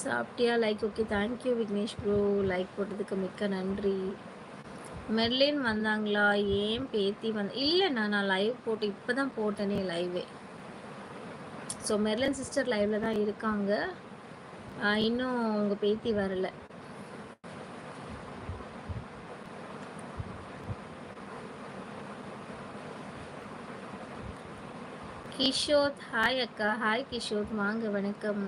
சாப்பிட்டியா? Like okay. Thank you Vignesh bro. Like போட்டதுக்கு மிக்க நன்றி. மெர்லின் வந்தாங்களா? ஏன் பேத்தி இல்லைண்ணா, நான் லைவ் போட்டு இப்போ தான் போட்டேனே லைவே. ஸோ மெர்லின் சிஸ்டர் லைவ்ல தான் இருக்காங்க. இன்னும் உங்கள் பேத்தி வரல. கிஷோத் ஹாய் அக்கா. ஹாய் கிஷோத், வாங்க, வணக்கம்.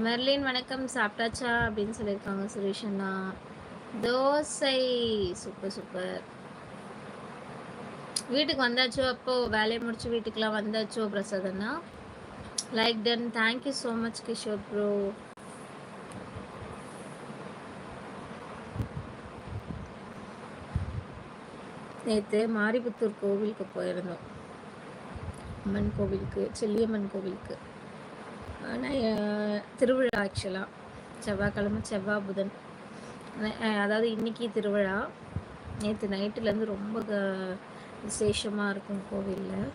மெர்லின் வணக்கம், சாப்பிட்டாச்சா அப்படின்னு சொல்லியிருக்காங்க சுரேஷ் அண்ணா. தோசை. Super super. வீட்டுக்கு வந்தாச்சோ? அப்போ வேலையை முடிச்சு வீட்டுக்குலாம் வந்தாச்சோ பிரசாத் அண்ணா? Like done. Thank you so much Kishore bro. நேற்று மாரிபுத்தூர் கோவிலுக்கு போயிருந்தோம். அம்மன் கோவிலுக்கு, செல்லியம்மன் கோவிலுக்கு. ஆனால் திருவிழா ஆக்சுவலாக செவ்வாய்க்கிழமை, செவ்வாய் புதன், அதாவது இன்னைக்கு திருவிழா. நேற்று நைட்டுலேருந்து ரொம்ப விசேஷமாக இருக்கும் கோவிலில்.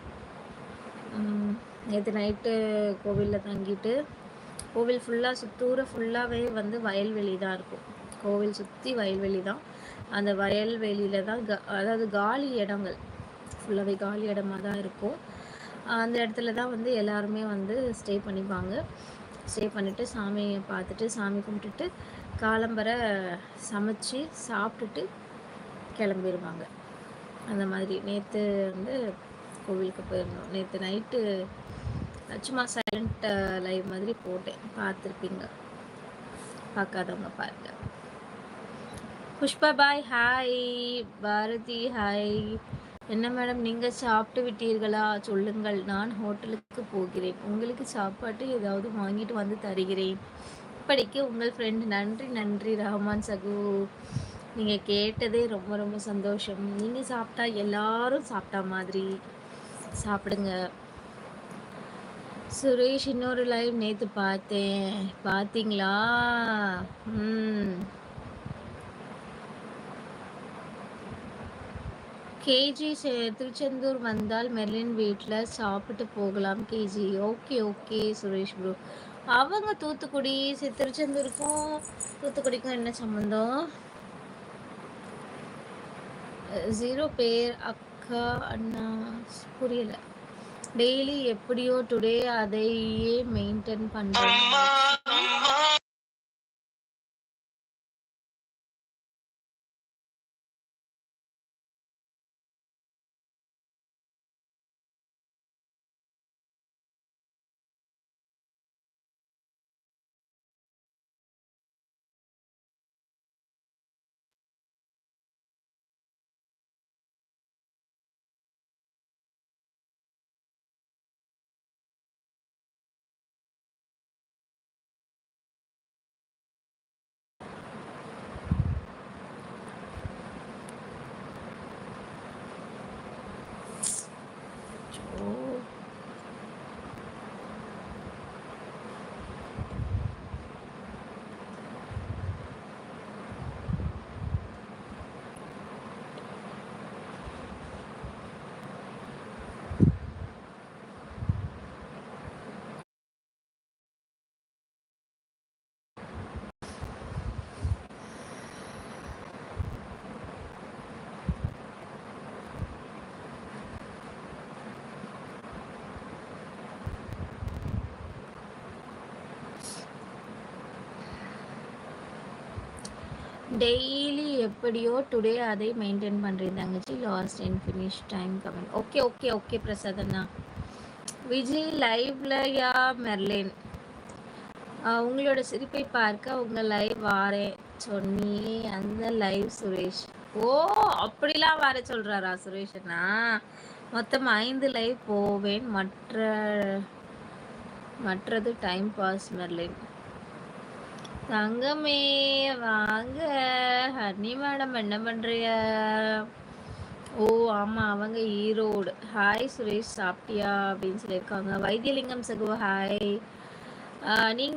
நேற்று நைட்டு கோவிலில் தங்கிட்டு, கோவில் ஃபுல்லாக சுத்தூர ஃபுல்லாகவே வந்து வயல்வெளி தான் இருக்கும். கோவில் சுற்றி வயல்வெளி தான். அந்த வயல்வெளியில் தான் அதாவது காலி இடங்கள் ஃபுல்லாகவே காலி இடமாக தான் இருக்கும். அந்த இடத்துல தான் வந்து எல்லாருமே வந்து ஸ்டே பண்ணிப்பாங்க. ஸ்டே பண்ணிவிட்டு சாமியை பார்த்துட்டு சாமி கும்பிட்டுட்டு காலம்பரை சமைச்சு சாப்பிட்டுட்டு கிளம்பிடுவாங்க. அந்த மாதிரி நேற்று வந்து கோவிலுக்கு போயிருந்தோம். நேற்று நைட்டு சும்மா சைலண்ட் லைவ் மாதிரி போட்டேன், பார்த்துருப்பீங்க. பார்க்காதவங்க பாருங்க. Pushpa bye hi. Bharathi hi. என்ன மேடம், நீங்கள் சாப்பிட்டு விட்டீர்களா? சொல்லுங்கள், நான் ஹோட்டலுக்கு போகிறேன். உங்களுக்கு சாப்பாட்டு ஏதாவது வாங்கிட்டு வந்து தருகிறேன். இப்படிக்கு உங்கள் ஃப்ரெண்ட். நன்றி நன்றி ரஹ்மான் சகு. நீங்கள் கேட்டதே ரொம்ப ரொம்ப சந்தோஷம். நீங்கள் சாப்பிட்டா எல்லாரும் சாப்பிட்டா மாதிரி சாப்பிடுங்க. சுரேஷ் இன்னொரு லைவ் நேற்று பார்த்தேன், பார்த்தீங்களா? கேஜி திருச்செந்தூர் வந்தால் மெர்லின் வீட்டில் சாப்பிட்டு போகலாம் KG. Okay okay Suresh bro. அவங்க தூத்துக்குடி, திருச்செந்தூருக்கும் தூத்துக்குடிக்கும் என்ன சம்மந்தம்? 0 பேர் அக்கா அண்ணா புரியல. டெய்லி எப்படியோ டுடே அதையே மெயின்டைன் பண்ணுறேன். டெய்லி எப்படியோ டுடே அதை மெயின்டைன் பண்ணுறேன் தங்கச்சி. Last and finish time comment. Okay okay okay Prasad அண்ணா. விஜய் லைவ்ல யா மெர்லின், உங்களோட சிரிப்பை பார்க்க உங்கள் லைவ் வாரேன் சொன்னி அந்த லைவ் சுரேஷ். ஓ, அப்படிலாம் வர சொல்கிறாரா சுரேஷ் அண்ணா? மொத்தம் 5 லைவ் போவேன், மற்றது டைம் பாஸ் மெர்லின். தங்கமே வாங்க. ஹனி மேடம் என்ன பண்ணுறிய? ஓ ஆமாம், அவங்க ஈரோடு. ஹாய் சுரேஷ், சாப்பிட்டியா அப்படின்னு சொல்லியிருக்காங்க. வைத்தியலிங்கம் சகுவ ஹாய். நீங்கள்